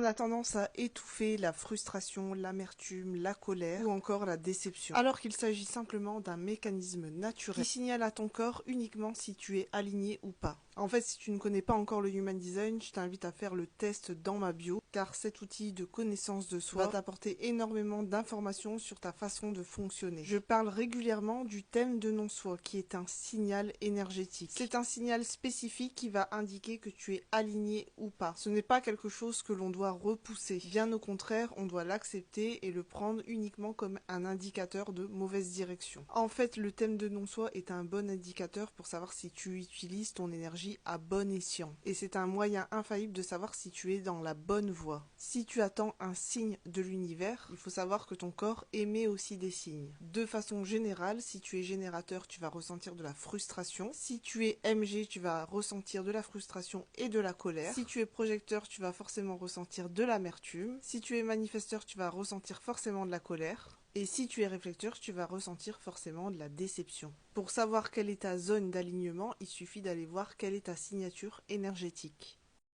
On a tendance à étouffer la frustration, l'amertume, la colère ou encore la déception, alors qu'il s'agit simplement d'un mécanisme naturel qui signale à ton corps uniquement si tu es aligné ou pas. En fait, si tu ne connais pas encore le Human Design, je t'invite à faire le test dans ma bio, car cet outil de connaissance de soi va t'apporter énormément d'informations sur ta façon de fonctionner. Je parle régulièrement du thème de non-soi, qui est un signal énergétique. C'est un signal spécifique qui va indiquer que tu es aligné ou pas. Ce n'est pas quelque chose que l'on doit repousser. Bien au contraire, on doit l'accepter et le prendre uniquement comme un indicateur de mauvaise direction. En fait, le thème de non-soi est un bon indicateur pour savoir si tu utilises ton énergie à bon escient. Et c'est un moyen infaillible de savoir si tu es dans la bonne voie. Si tu attends un signe de l'univers, il faut savoir que ton corps émet aussi des signes. De façon générale, si tu es générateur, tu vas ressentir de la frustration. Si tu es MG, tu vas ressentir de la frustration et de la colère. Si tu es projecteur, tu vas forcément ressentir de l'amertume. Si tu es manifesteur, tu vas ressentir forcément de la colère. Et si tu es réflecteur, tu vas ressentir forcément de la déception. Pour savoir quelle est ta zone d'alignement, il suffit d'aller voir quelle est ta signature énergétique.